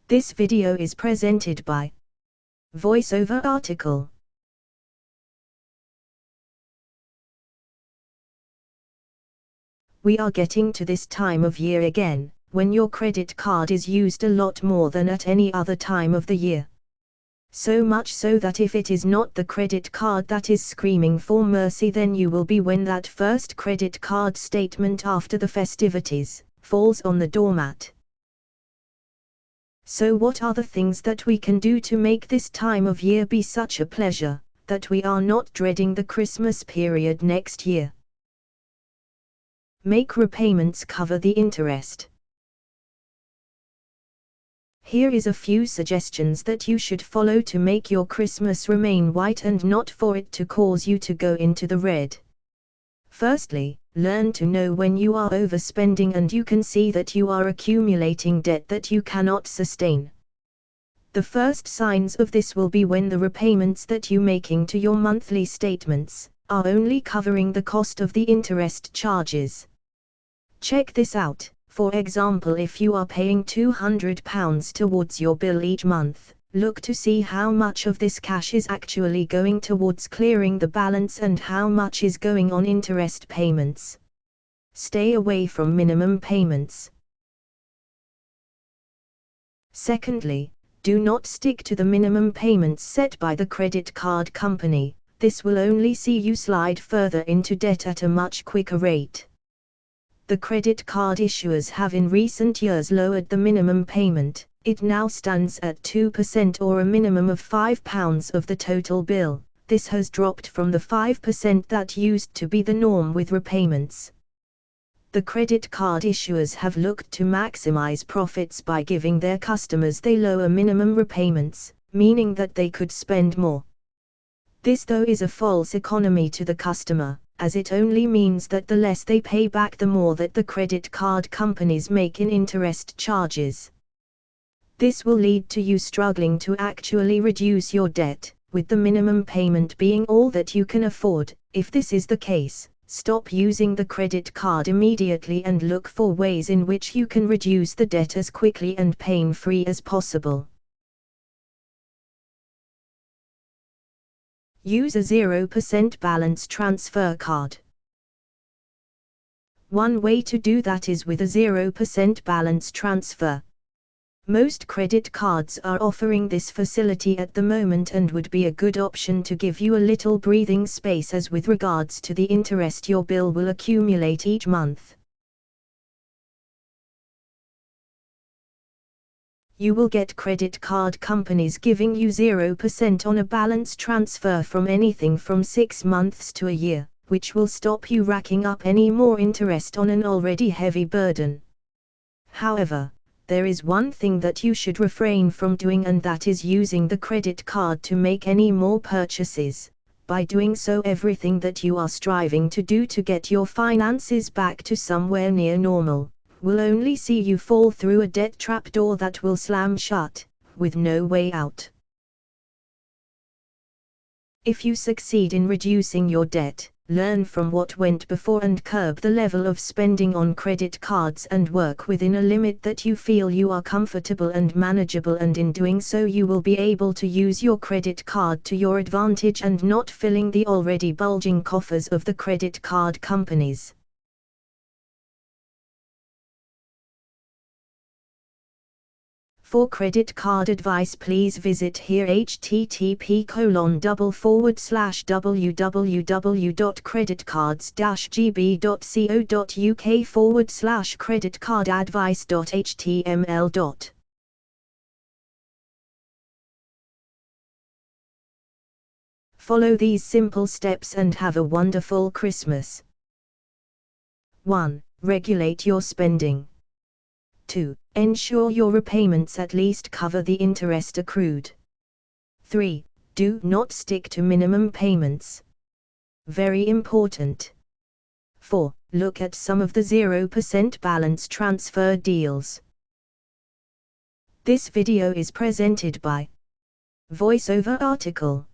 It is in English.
This video is presented by VoiceOver Article. We are getting to this time of year again, when your credit card is used a lot more than at any other time of the year. So much so that if it is not the credit card that is screaming for mercy, then you will be when that first credit card statement after the festivities falls on the doormat. So what are the things that we can do to make this time of year be such a pleasure, that we are not dreading the Christmas period next year? Make repayments cover the interest. Here is a few suggestions that you should follow to make your Christmas remain white and not for it to cause you to go into the red. Firstly, learn to know when you are overspending and you can see that you are accumulating debt that you cannot sustain. The first signs of this will be when the repayments that you making to your monthly statements are only covering the cost of the interest charges. Check this out. For example, if you are paying £200 towards your bill each month, look to see how much of this cash is actually going towards clearing the balance and how much is going on interest payments. Stay away from minimum payments. Secondly, do not stick to the minimum payments set by the credit card company. This will only see you slide further into debt at a much quicker rate. The credit card issuers have in recent years lowered the minimum payment. It now stands at 2% or a minimum of £5 of the total bill. This has dropped from the 5% that used to be the norm with repayments. The credit card issuers have looked to maximize profits by giving their customers they lower minimum repayments, meaning that they could spend more. This though is a false economy to the customer, as it only means that the less they pay back the more that the credit card companies make in interest charges. This will lead to you struggling to actually reduce your debt, with the minimum payment being all that you can afford. If this is the case, stop using the credit card immediately and look for ways in which you can reduce the debt as quickly and pain-free as possible. Use a 0% balance transfer card. One way to do that is with a 0% balance transfer. Most credit cards are offering this facility at the moment and would be a good option to give you a little breathing space as with regards to the interest your bill will accumulate each month. You will get credit card companies giving you 0% on a balance transfer from anything from 6 months to a year, which will stop you racking up any more interest on an already heavy burden. However, there is one thing that you should refrain from doing, and that is using the credit card to make any more purchases. By doing so, everything that you are striving to do to get your finances back to somewhere near normal will only see you fall through a debt trapdoor that will slam shut, with no way out. If you succeed in reducing your debt, learn from what went before and curb the level of spending on credit cards and work within a limit that you feel you are comfortable and manageable, and in doing so you will be able to use your credit card to your advantage and not filling the already bulging coffers of the credit card companies. For credit card advice, please visit here http://www.creditcards-gb.co.uk/creditcardadvice.html. Follow these simple steps and have a wonderful Christmas. 1. Regulate your spending. 2. Ensure your repayments at least cover the interest accrued. 3. Do not stick to minimum payments. Very important. 4. Look at some of the 0% balance transfer deals. This video is presented by VoiceOver Article.